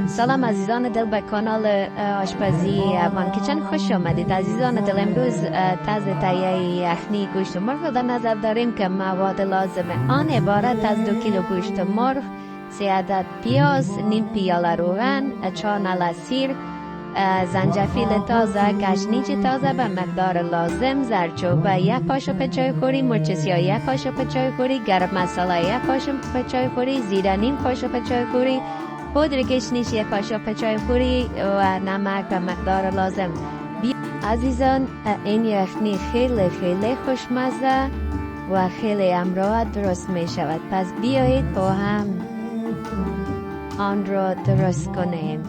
سلام عزیزان دل به کانال آشپزی من کچن خوش آمدید. عزیزان دل امروز طرز تهیه یخنی گوشت مرغ در نظر داریم که مواد لازم آن عبارت از 2 کیلو گوشت مرغ، 3 عدد پیاز، نیم پیاله روغن، 4 نعل سیر، زنجفیل تازه، گشنیج تازه به مقدار لازم، زردچوبه 1 قاشق چای خوری، مرچ سیاه 1 قاشق چای خوری، گرم مساله 1 قاشق چای خوری، زیره نیم قاشق چای خوری، پودر گشنیش 1 قاشق چای خوری و نمک به مقدار لازم. عزیزان این یخنی خیلی خیلی خوشمزه و خیلی امروز درست می شود، پس بیایید با هم آن را درست کنیم.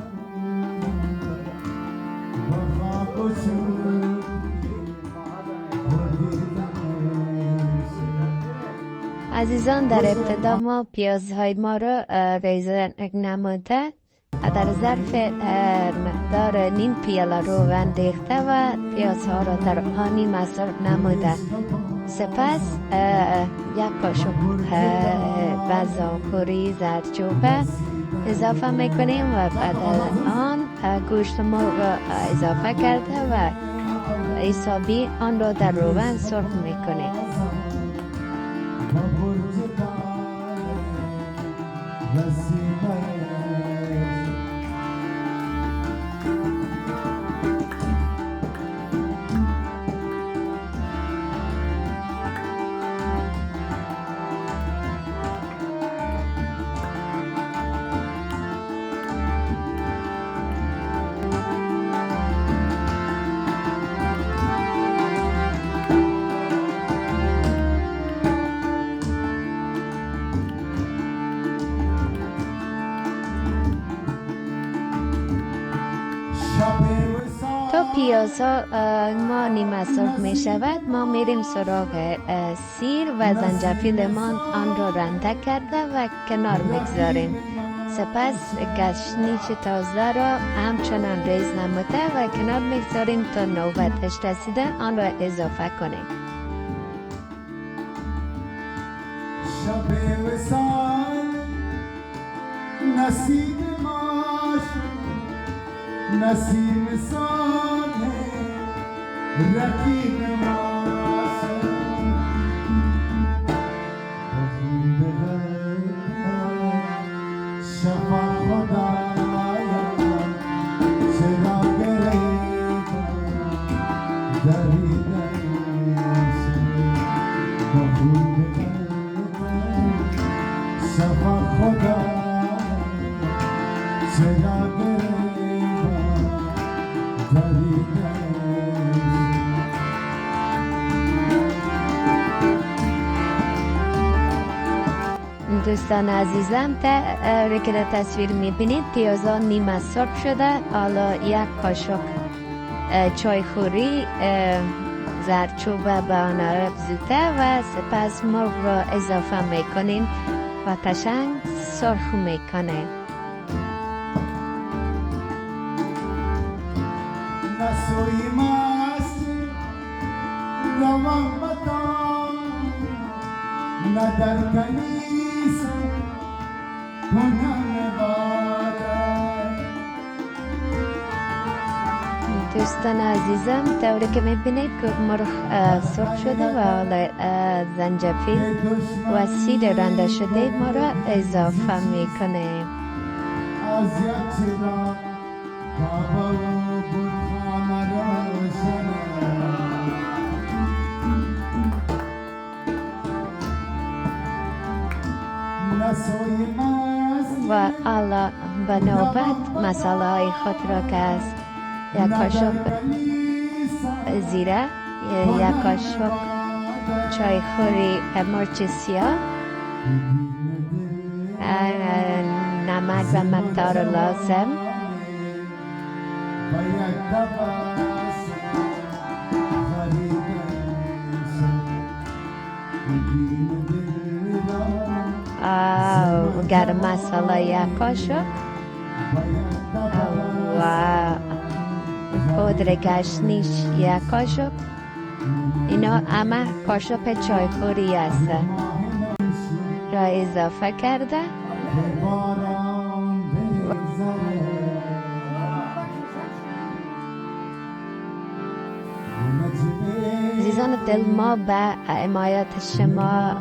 عزیزان در ابتدا ما پیازهای ما را ریزه نموده در ظرف مقدار نیم پیاله روغن ریخته و پیازها را در آنی مصرف نموده. سپس 1 قاشق بزاخوری زردچوبه اضافه میکنیم و بعد آن گوشت مرغ را اضافه کرده و حسابی آن را در روغن سرخ میکنیم. تا پیازها ما نیمه سرخ می شود ما میریم سراغ سیر و زنجفیل ما آن را رنده کرده و کنار میگذاریم. سپس گشنیج تازه را همچنان ریز نموده و کنار میگذاریم تا نوبتش رسیده آن را اضافه کنیم. شب وصال نصیب ماش نسیم سانه رکین ماش بخون بغیر شفا خدایا چرا گریب دری دریش بخون بغیر شفا خدایا چرا گریب دوستان عزیزم که در تصویر میبینید پیازا نیمه سرخ شده. حالا 1 قاشق چای خوری زردچوبه به آن افزوده و سپس مرغ را اضافه میکنیم و قشنگ سرخ میکنیم. نسوی ماست روان بطان ندر کنیسا کنم بادر. دوستان عزیزم طوری که میبینید که مرغ سرخ شده و حالا زنجفیل و سیر رنده شده ما را اضافه میکنیم. از یک چرا بابا بود خانه روشنه نسوی ماست و حالا به نوبت مساله های خود را که است 1 قاشق زیره، 1 قاشق چای خوری مرچ سیاه، نمک و مقدار لازم، گرم مساله 1 قاشق و پودر گشنیش 1 قاشق. اینا همه قاشق چای خوری است را اضافه کرده عزیزان دل ما به حمایت شما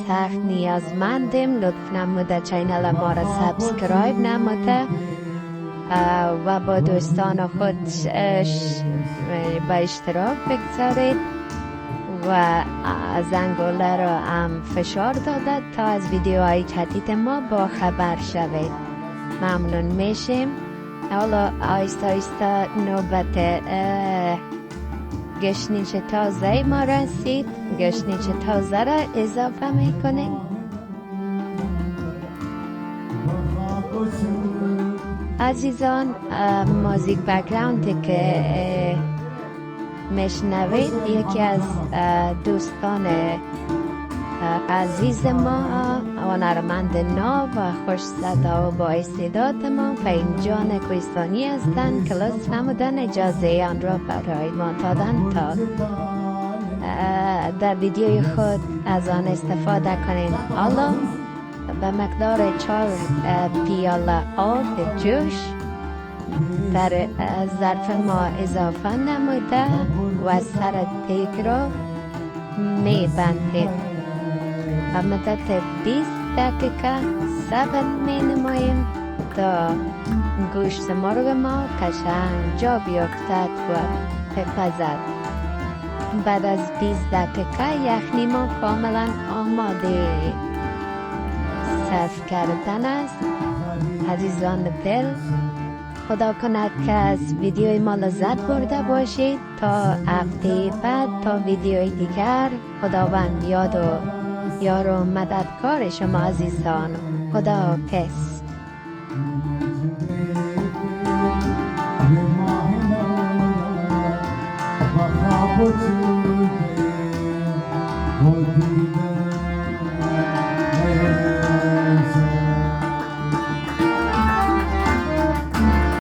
سخت نیازمندیم. لطف نموده چینل ما را سابسکرایب نموده و با دوستان خود به اشتراک بگذارید و زنگوله را هم فشار داده تا از ویدیوهای جدید ما با خبر شوید. ممنون میشیم. حالا آیسته آیسته نوبت گشنیج تازه ما رسید. گشنیج تازه را اضافه میکنیم. عزیزان موزیک بک‌گراندی که میشنوید یکی از دوستان عزیز ما هنرمند نو و خوش صدا و با استعداد ما فهیمجان کوهستانی هستند که لطف نمودن اجازه آن را برای ما دادن تا در ویدیوی خود از آن استفاده کنیم. حالا به مقدار 4 پیاله آب جوش در ظرف ما اضافه نموده و سر دیگ را میبندید. و مدت 20 دقیقه صبر می نماییم تا گوشت مرغ ما قشنگ جا بیفتد و بپزد. بعد از 20 دقیقه یخنی ما کاملا آماده سرو کردن است. عزیزان دل، خدا کند که از ویدیوی ما لذت برده باشید. تا هفته بعد تا ویدیوی دیگر، خداوند یار و مددکار شما عزیزان. خدا حافظ. What